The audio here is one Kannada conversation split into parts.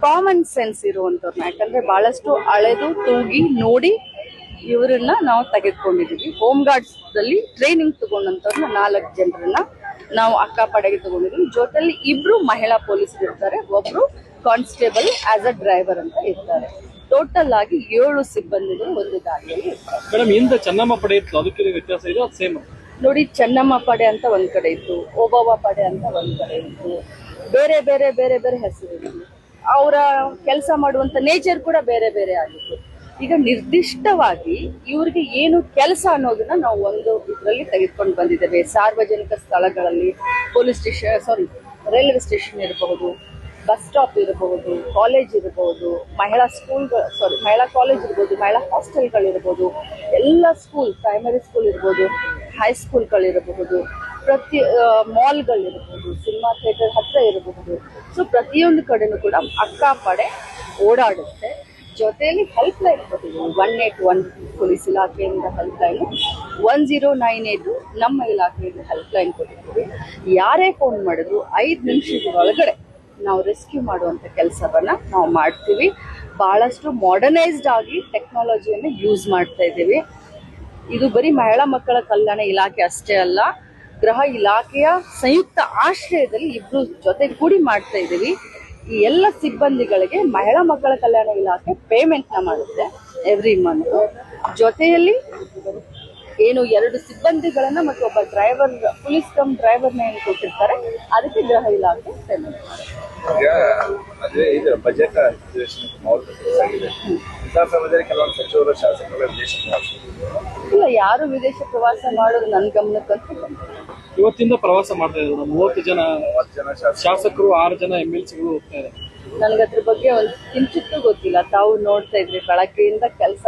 ಕಾಮನ್ ಸೆನ್ಸ್ ಇರುವಂತವ್ರನ್ನ, ಯಾಕಂದ್ರೆ ಬಹಳಷ್ಟು ಅಳೆದು ತೂಗಿ ನೋಡಿ ಇವರನ್ನ ನಾವು ತೆಗೆದುಕೊಂಡಿದೀವಿ. ಹೋಮ್ ಗಾರ್ಡ್ಸ್ ದಲ್ಲಿ ಟ್ರೈನಿಂಗ್ ತಗೊಂಡಂತವ್ರನ್ನ 4 ಜನರನ್ನ ನಾವು ಅಕ್ಕಪಡೆಗೆ ತಗೊಂಡಿದೀವಿ. ಜೊತೆಲಿ 2 ಮಹಿಳಾ ಪೊಲೀಸರು ಇರ್ತಾರೆ, ಒಬ್ರು ಕಾನ್ಸ್ಟೇಬಲ್ ಆಸ್ ಅ ಡ್ರೈವರ್ ಅಂತ ಇರ್ತಾರೆ. ಟೋಟಲ್ ಆಗಿ 7 ಸಿಬ್ಬಂದಿಗಳು ಒಂದು ಗಾಡಿಯಲ್ಲಿ ಇರ್ತಾರೆ. ಮೇಡಮ್, ಹಿಂದೆ ಚೆನ್ನಮ್ಮ ಪಡೆ ಇತ್ತು, ಅದಕ್ಕೆ ವ್ಯತ್ಯಾಸ ಇದೆ, ಅದು ಸೇಮ್ ನೋಡಿ. ಚೆನ್ನಮ್ಮ ಪಡೆ ಅಂತ ಒಂದ್ ಕಡೆ ಇತ್ತು, ಓಬವ್ವ ಪಡೆ ಅಂತ ಒಂದ್ ಕಡೆ ಇತ್ತು, ಬೇರೆ ಬೇರೆ ಬೇರೆ ಬೇರೆ ಹೆಸರಿತ್ತು. ಅವರ ಕೆಲಸ ಮಾಡುವಂತ ನೇಚರ್ ಕೂಡ ಬೇರೆ ಬೇರೆ ಆಗಿತ್ತು. ಈಗ ನಿರ್ದಿಷ್ಟವಾಗಿ ಇವ್ರಿಗೆ ಏನು ಕೆಲಸ ಅನ್ನೋದನ್ನ ನಾವು ಒಂದು ಇದರಲ್ಲಿ ತೆಗೆದುಕೊಂಡು ಬಂದಿದ್ದೇವೆ. ಸಾರ್ವಜನಿಕ ಸ್ಥಳಗಳಲ್ಲಿ ಪೊಲೀಸ್ ಸ್ಟೇಷನ್, ರೈಲ್ವೆ ಸ್ಟೇಷನ್ ಇರಬಹುದು, ಬಸ್ ಸ್ಟಾಪ್ ಇರಬಹುದು, ಕಾಲೇಜ್ ಇರಬಹುದು, ಮಹಿಳಾ ಕಾಲೇಜ್ ಇರ್ಬೋದು, ಮಹಿಳಾ ಹಾಸ್ಟೆಲ್ಗಳಿರ್ಬೋದು, ಎಲ್ಲ ಸ್ಕೂಲ್, ಪ್ರೈಮರಿ ಸ್ಕೂಲ್ ಇರ್ಬೋದು, ಹೈಸ್ಕೂಲ್ಗಳಿರಬಹುದು, ಮಾಲ್ಗಳಿರಬಹುದು, ಸಿನಿಮಾ ಥಿಯೇಟರ್ ಹತ್ರ ಇರಬಹುದು. ಸೊ ಪ್ರತಿಯೊಂದು ಕಡೆನೂ ಕೂಡ ಅಕ್ಕಪಡೆ ಓಡಾಡುತ್ತೆ. ಜೊತೆಯಲ್ಲಿ ಹೆಲ್ಪ್ ಲೈನ್ ಕೊಟ್ಟಿದ್ದೀವಿ. 181 ಪೊಲೀಸ್ ಇಲಾಖೆಯಿಂದ ಹೆಲ್ಪ್ ಲೈನ್, 1098 ನಮ್ಮ ಇಲಾಖೆಯಿಂದ ಹೆಲ್ಪ್ ಲೈನ್ ಕೊಟ್ಟಿದ್ದೀವಿ. ಯಾರೇ ಫೋನ್ ಮಾಡಿದ್ರು 5 ನಿಮಿಷದ ಒಳಗಡೆ ನಾವು ರೆಸ್ಕ್ಯೂ ಮಾಡುವಂತ ಕೆಲಸವನ್ನ ನಾವು ಮಾಡ್ತೀವಿ. ಬಹಳಷ್ಟು ಮಾಡರ್ನೈಸ್ಡ್ ಆಗಿ ಟೆಕ್ನಾಲಜಿಯನ್ನು ಯೂಸ್ ಮಾಡ್ತಾ ಇದ್ದೀವಿ. ಇದು ಬರೀ ಮಹಿಳಾ ಮಕ್ಕಳ ಕಲ್ಯಾಣ ಇಲಾಖೆ ಅಷ್ಟೇ ಅಲ್ಲ, ಗೃಹ ಇಲಾಖೆಯ ಸಂಯುಕ್ತ ಆಶ್ರಯದಲ್ಲಿ 2 ಜೊತೆ ಕೂಡಿ ಮಾಡ್ತಾ ಇದ್ದೀವಿ. ಈ ಎಲ್ಲ ಸಿಬ್ಬಂದಿಗಳಿಗೆ ಮಹಿಳಾ ಮಕ್ಕಳ ಕಲ್ಯಾಣ ಇಲಾಖೆ ಪೇಮೆಂಟ್ ನ ಮಾಡುತ್ತೆ ಎವ್ರಿ ಮಂತ್. ಜೊತೆಯಲ್ಲಿ ಏನು 2 ಸಿಬ್ಬಂದಿಗಳನ್ನ ಮತ್ತು ಒಬ್ಬ ಡ್ರೈವರ್, ಪೊಲೀಸ್ ಕಮ್ ಡ್ರೈವರ್ನ ಏನು ಕೊಟ್ಟಿರ್ತಾರೆ, ಅದಕ್ಕೆ ಗೃಹ ಇಲಾಖೆ ಪೇಮೆಂಟ್ ಮಾಡುತ್ತೆ. ಬಜೆಟ್ ಕೆಲವೊಂದು ಸಚಿವರು ಶಾಸಕರು ಇಲ್ಲ, ಯಾರು ವಿದೇಶ ಪ್ರವಾಸ ಮಾಡೋದು ನನ್ನ ಗಮನಕ್ಕಂತೂ ಇವತ್ತಿಂದ ಪ್ರವಾಸ ಮಾಡ್ತಾ ಇದ್ದಾರೆ. 30 ಜನ ಶಾಸಕರು, 6 ಜನ MLCಗಳು ಹೋಗ್ತಾ ಇದ್ದಾರೆ. ನನ್ಗದ್ರ ಬಗ್ಗೆ ಒಂದು ಕಿಂಚಿತ್ತೂ ಗೊತ್ತಿಲ್ಲ. ತಾವು ನೋಡ್ತಾ ಇದ್ರಿ, ಬೆಳಗ್ಗೆಯಿಂದ ಕೆಲಸ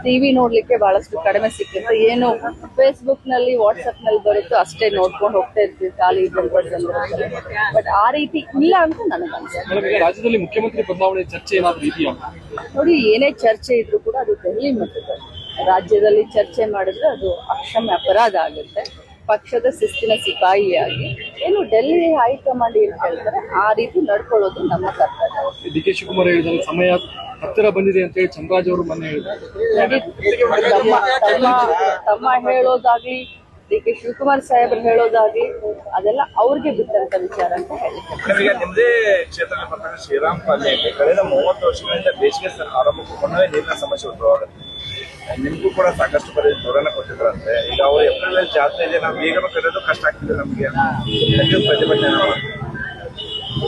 ಟಿವಿ ನೋಡ್ಲಿಕ್ಕೆ ಬಹಳಷ್ಟು ಕಡಿಮೆ ಸಿಕ್ಕಿತ್ತು. ಏನು ಫೇಸ್ಬುಕ್ ನಲ್ಲಿ, ವಾಟ್ಸ್ಆಪ್ ನಲ್ಲಿ ಬರುತ್ತೋ ಅಷ್ಟೇ ನೋಡ್ಕೊಂಡು ಹೋಗ್ತಾ ಇರ್ತೀವಿ ಖಾಲಿ ಸಂದರ್ಭದಲ್ಲಿ. ಬಟ್ ಆ ರೀತಿ ಇಲ್ಲ ಅಂತ ನನಗನ್ಸುತ್ತೆ. ರಾಜ್ಯದಲ್ಲಿ ಮುಖ್ಯಮಂತ್ರಿ ಬದಲಾವಣೆ ಚರ್ಚೆ ಏನಾದ್ರು ಇದೆಯಾ? ನೋಡಿ, ಏನೇ ಚರ್ಚೆ ಇದ್ರೂ ಕೂಡ ಅದು ದೆಹಲಿ ಮಟ್ಟದಲ್ಲಿ. ರಾಜ್ಯದಲ್ಲಿ ಚರ್ಚೆ ಮಾಡಿದ್ರೆ ಅದು ಅಕ್ಷಮ್ಯ ಅಪರಾಧ ಆಗುತ್ತೆ. ಪಕ್ಷದ ಶಿಸ್ತಿನ ಸಿಪಾಯಿಯಾಗಿ ಏನು ಡೆಲ್ಲಿ ಹೈಕಮಾಂಡ್ ಏನ್ ಹೇಳ್ತಾರೆ ಆ ರೀತಿ ನಡ್ಕೊಳ್ಳೋದು ನಮ್ಮ ಕರ್ತವ್ಯ. DK ಶಿವಕುಮಾರ್ ಹೇಳಿದ್ದಾರೆ, ಸಮಯ ಹತ್ತಿರ ಬಂದಿದೆ ಅಂತ ಹೇಳಿ ಚಂದ್ರರಾಜ್ ಅವರು ಮೊನ್ನೆ ಹೇಳಿದ್ದಾರೆ. ತಮ್ಮ ಹೇಳೋದಾಗ್ಲಿ, DK ಶಿವಕುಮಾರ್ ಸಾಹೇಬ್ರು ಹೇಳೋದಾಗ್ಲಿ, ಅದೆಲ್ಲ ಅವ್ರಿಗೆ ಬಿಟ್ಟಂತ ವಿಚಾರ ಅಂತ ಹೇಳ್ತಾರೆ. ಈಗ ನಿಮ್ಮದೇ ಕ್ಷೇತ್ರದಲ್ಲಿ ಬರ್ತಕ್ಕಂಥ ಶ್ರೀರಾಮ್ ಪಾಳ್ಯಕ್ಕೆ ಕಳೆದ 30 ವರ್ಷಗಳಿಂದ ಬೇಸಿಗೆ ಆರಂಭಕ್ಕೂ ನೀರಿನ ಸಮಸ್ಯೆ ಉದ್ಭವವಾಗುತ್ತೆ. ನಿಮಗೂ ಕೂಡ ಸಾಕಷ್ಟು ದೂರನ ಕೊಟ್ಟಿದ್ರಂತೆ. ಈಗ ಅವರು ಏಪ್ರಿಲ್ ಜಾತ್ರೆ ಇದೆ, ನಾವು ಈಗ ಕರೆಯೋದು ಕಷ್ಟ ಆಗ್ತಿದೆ ನಮಗೆ, ಪ್ರತಿಭಟನೆ.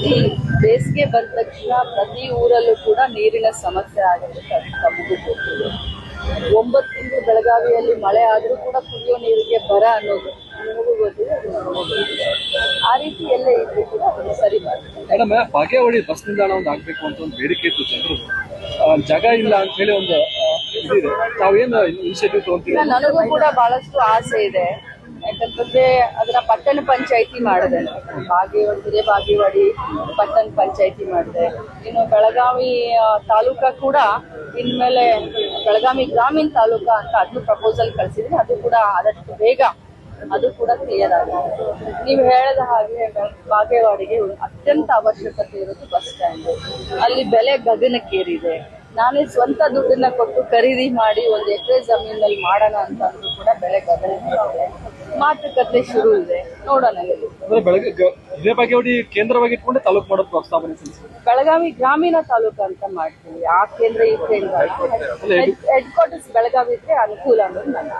ಈ ಬೇಸಿಗೆ ಬಂದ ತಕ್ಷಣ ಪ್ರತಿ ಊರಲ್ಲೂ ಕೂಡ ನೀರಿನ ಸಮಸ್ಯೆ ಆಗುತ್ತೆ ಅಂತ ತಮಗೂ ಗೊತ್ತಿದೆ. 9 ತಿಂಗಳು ಬೆಳಗಾವಿಯಲ್ಲಿ ಮಳೆ ಆದ್ರೂ ಕೂಡ ಕುಡಿಯೋ ನೀರಿಗೆ ಬರ ಅನ್ನೋದು ನಿಮಗೂ ಗೊತ್ತಿದೆ. ಆ ರೀತಿ ಎಲ್ಲ ಇದ್ದು ಕೂಡ ಅದನ್ನು ಸರಿ ಮಾಡ್ತಾರೆ. ಮೇಡಮ್, ಬಾಗೇವಾಡಿ ಬಸ್ ನಿಲ್ದಾಣ ಒಂದು ಆಗ್ಬೇಕು ಅಂತ ಒಂದು ಬೇಡಿಕೆ ಇತ್ತು ಜನರು. ಜಾಗ ಇಲ್ಲ ಅಂತ ಹೇಳಿ ಒಂದು ಇದಿದೆ. ತಾವೇನು ಇನಿಷಿಯೇಟಿವ್ ತಗೊಂತೀವಿ? ನನಗೂ ಕೂಡ ಬಹಳಷ್ಟು ಆಸೆ ಇದೆ. ಯಾಕಂತಂದ್ರೆ ಅದನ್ನ ಪಟ್ಟಣ ಪಂಚಾಯಿತಿ ಮಾಡಿದೆ. ಬಾಗೇವಾಡಿ ಪಟ್ಟಣ ಪಂಚಾಯಿತಿ ಮಾಡಿದೆ. ಇನ್ನು ಬೆಳಗಾವಿ ತಾಲೂಕಾ ಕೂಡ ಇನ್ಮೇಲೆ ಬೆಳಗಾವಿ ಗ್ರಾಮೀಣ ತಾಲೂಕಾ ಅಂತ ಅದನ್ನು ಪ್ರಪೋಸಲ್ ಕಳಿಸಿದ್ರೆ ಅದು ಕೂಡ ಆದಷ್ಟು ಬೇಗ ಅದು ಕೂಡ ಕ್ಲಿಯರ್ ಆಗಿದೆ. ನೀವು ಹೇಳಿದ ಹಾಗೆ ಬಾಗೇವಾಡಿಗೆ ಅತ್ಯಂತ ಅವಶ್ಯಕತೆ ಇರೋದು ಬಸ್ ಸ್ಟ್ಯಾಂಡ್. ಅಲ್ಲಿ ಬೆಲೆ ಗಗನಕ್ಕೇರಿದೆ. ನಾನೇ ಸ್ವಂತ ದುಡ್ಡನ್ನ ಕೊಟ್ಟು ಖರೀದಿ ಮಾಡಿ 1 ಎಕರೆ ಜಮೀನಲ್ಲಿ ಮಾಡೋಣ ಅಂತ ಅಂದ್ರೂ ಕೂಡ ಬೆಲೆ ಗಗನಕ್ಕೇರಿದೆ. ಮಾತುಕತೆ ಶುರು ಇದೆ, ನೋಡೋಣ. ಇದೇ ಬಾಗೇವಾಡಿ ಕೇಂದ್ರವಾಗಿ ಇಟ್ಕೊಂಡೆ ತಾಲೂಕು ಮಾಡೋದು ಪ್ರಸ್ತಾವನೆ. ಬೆಳಗಾವಿ ಗ್ರಾಮೀಣ ತಾಲೂಕು ಅಂತ ಮಾಡ್ತೀವಿ. ಆ ಕೇಂದ್ರ ಈ ಕೇಂದ್ರ ಹೆಡ್ ಕ್ವಾರ್ಟರ್ಸ್ ಬೆಳಗಾವಿ ಇದ್ರೆ ಅನುಕೂಲ ಅನ್ನೋದು ನನ್ನ